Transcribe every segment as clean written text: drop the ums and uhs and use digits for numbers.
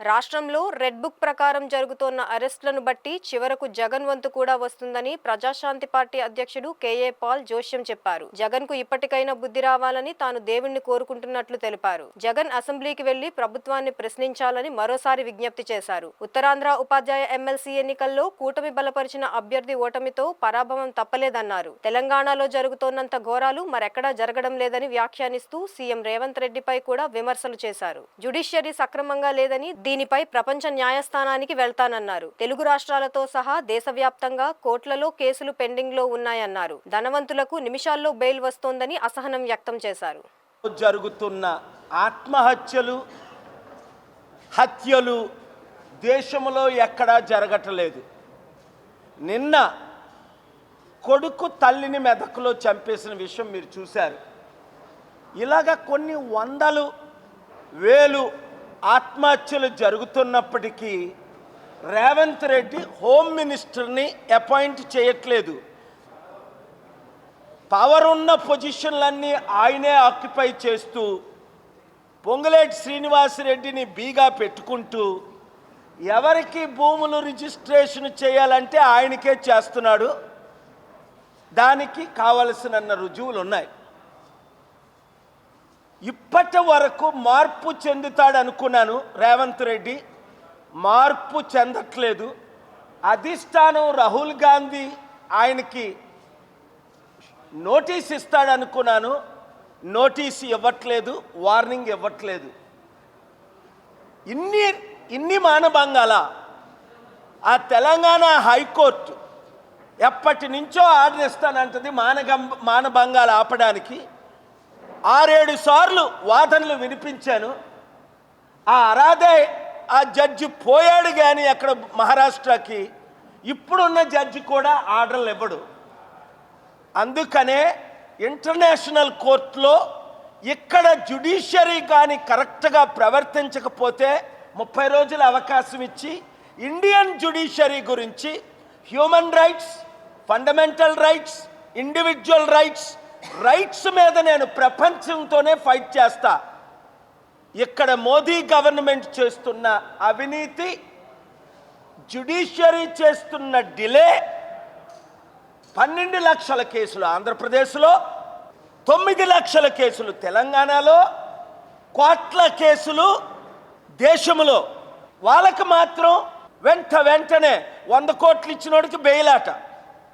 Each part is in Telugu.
రాష్ట్రంలో రెడ్ బుక్ ప్రకారం జరుగుతోన్న అరెస్టులను బట్టి చివరకు జగన్ వంతు కూడా వస్తుందని ప్రజాశాంతి పార్టీ అధ్యక్షుడు కేఏ పాల్ జోస్యం చెప్పారు. జగన్ కు ఇప్పటికైనా బుద్ధి రావాలని తాను దేవుణ్ణి కోరుకుంటున్నట్లు తెలిపారు. జగన్ అసెంబ్లీకి వెళ్లి ప్రభుత్వాన్ని ప్రశ్నించాలని మరోసారి విజ్ఞప్తి చేశారు. ఉత్తరాంధ్ర ఉపాధ్యాయ ఎమ్మెల్సీ ఎన్నికల్లో కూటమి బలపరిచిన అభ్యర్థి ఓటమితో పరాభవం తప్పలేదన్నారు. తెలంగాణలో జరుగుతోన్నంత ఘోరాలు మరెక్కడా జరగడం లేదని వ్యాఖ్యానిస్తూ సీఎం రేవంత్ రెడ్డిపై కూడా విమర్శలు చేశారు. జ్యుడిషియరీ సక్రమంగా లేదని దీనిపై ప్రపంచ న్యాయస్థానానికి వెళ్తానన్నారు. తెలుగు రాష్ట్రాలతో సహా దేశవ్యాప్తంగా కోట్లలో కేసులు పెండింగ్ లో ఉన్నాయన్నారు. ధనవంతులకు నిమిషాల్లో బెయిల్ వస్తోందని అసహనం వ్యక్తం చేశారు. జరుగుతున్న ఆత్మహత్యలు, హత్యలు దేశంలో ఎక్కడా జరగట్లేదు. నిన్న కొడుకు తల్లిని మెదకులో చంపేసిన విషయం మీరు చూశారు. ఇలాగ కొన్ని వందలు వేలు ఆత్మహత్యలు జరుగుతున్నప్పటికీ రేవంత్ రెడ్డి హోమ్ మినిస్టర్ని అపాయింట్ చేయట్లేదు. పవర్ ఉన్న పొజిషన్లన్నీ ఆయనే ఆక్యుపై చేస్తూ పొంగులేటి శ్రీనివాసరెడ్డిని బీగా పెట్టుకుంటూ ఎవరికి భూములు రిజిస్ట్రేషన్ చేయాలంటే ఆయనకే చేస్తున్నాడు. దానికి కావలసిన రుజువులు ఉన్నాయి. ఇప్పటి వరకు మార్పు చెందుతాడు అనుకున్నాను. రేవంత్ రెడ్డి మార్పు చెందట్లేదు. అధిష్టానం రాహుల్ గాంధీ ఆయనకి నోటీస్ ఇస్తాడనుకున్నాను. నోటీస్ ఇవ్వట్లేదు, వార్నింగ్ ఇవ్వట్లేదు. ఇన్ని మానభంగాల ఆ తెలంగాణ హైకోర్టు ఎప్పటి నుంచో ఆర్డర్ ఇస్తానంటది మానభంగాలు ఆపడానికి. 6-7 సార్లు వాదనలు వినిపించాను. ఆ జడ్జి పోయాడు కానీ అక్కడ మహారాష్ట్రకి. ఇప్పుడున్న జడ్జి కూడా ఆర్డర్లు ఇవ్వడు. అందుకనే ఇంటర్నేషనల్ కోర్టులో ఇక్కడ జ్యుడిషియరీ కానీ కరెక్ట్గా ప్రవర్తించకపోతే 30 రోజుల అవకాశం ఇచ్చి ఇండియన్ జ్యుడిషియరీ గురించి human rights, fundamental rights, individual rights మీద నేను ప్రపంచంతోనే ఫైట్ చేస్తా. ఇక్కడ మోదీ గవర్నమెంట్ చేస్తున్న అవినీతి, జ్యుడిషియరీ చేస్తున్న డిలే, 12 లక్షల కేసులు ఆంధ్రప్రదేశ్లో, 9 లక్షల కేసులు తెలంగాణలో, కోట్ల కేసులు దేశంలో. వాళ్ళకి మాత్రం వెంటనే 100 కోట్లు ఇచ్చినోడికి బెయిల్ ఆట.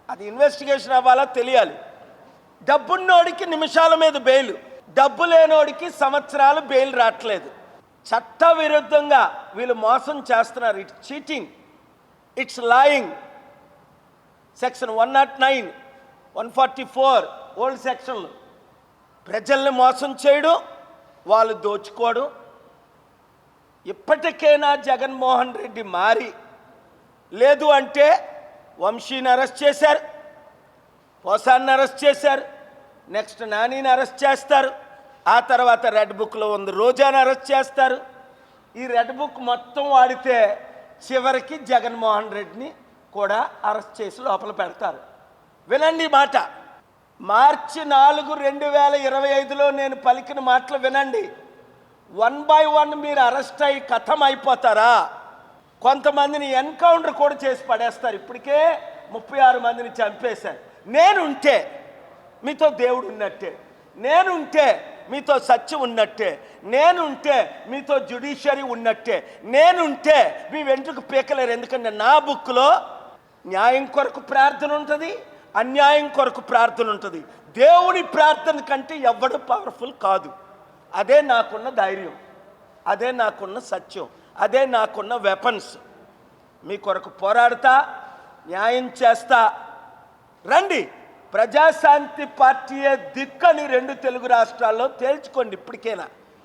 అది ఇన్వెస్టిగేషన్ అవ్వాలా తెలియాలి. డబ్బున్నోడికి నిమిషాల మీద బెయిల్, డబ్బు లేనోడికి సంవత్సరాలు బెయిల్ రావట్లేదు. చట్ట విరుద్ధంగా వీళ్ళు మోసం చేస్తున్నారు. It's cheating, it's lying. Section 109, 144 old సెక్షన్లు. ప్రజల్ని మోసం చేయడం, వాళ్ళు దోచుకోవడం. ఇప్పటికైనా జగన్మోహన్ రెడ్డి మారి, లేదు అంటే వంశీని అరెస్ట్ చేశారు, పోసాన్ని అరెస్ట్ చేశారు, నెక్స్ట్ నానిని అరెస్ట్ చేస్తారు, ఆ తర్వాత రెడ్ బుక్లో ఉంది రోజాని అరెస్ట్ చేస్తారు. ఈ రెడ్ బుక్ మొత్తం వాడితే చివరికి జగన్మోహన్ రెడ్డిని కూడా అరెస్ట్ చేసి లోపల పెడతారు. వినండి మాట. మార్చి 4, 2025లో నేను పలికిన మాటలు వినండి. 1 by 1 మీరు అరెస్ట్ అయ్యి కథం అయిపోతారా? కొంతమందిని ఎన్కౌంటర్ కూడా చేసి పడేస్తారు. ఇప్పటికే 36 మందిని చంపేశారు. నేనుంటే మీతో దేవుడు ఉన్నట్టే, నేనుంటే మీతో సత్యం ఉన్నట్టే, నేనుంటే మీతో జ్యుడిషియరీ ఉన్నట్టే, నేనుంటే మీ వెంట్రుకు పీకలేరు. ఎందుకంటే నా బుక్లో న్యాయం కొరకు ప్రార్థన ఉంటుంది, అన్యాయం కొరకు ప్రార్థన ఉంటుంది. దేవుడి ప్రార్థన కంటే ఎవ్వడు పవర్ఫుల్ కాదు. అదే నాకున్న ధైర్యం, అదే నాకున్న సత్యం, అదే నాకున్న వెపన్స్. మీ కొరకు పోరాడతా, న్యాయం చేస్తా. రండి, ప్రజాశాంతి పార్టీయే దిక్కని 2 తెలుగు రాష్ట్రాల్లో తేల్చుకోండి ఇప్పటికైనా.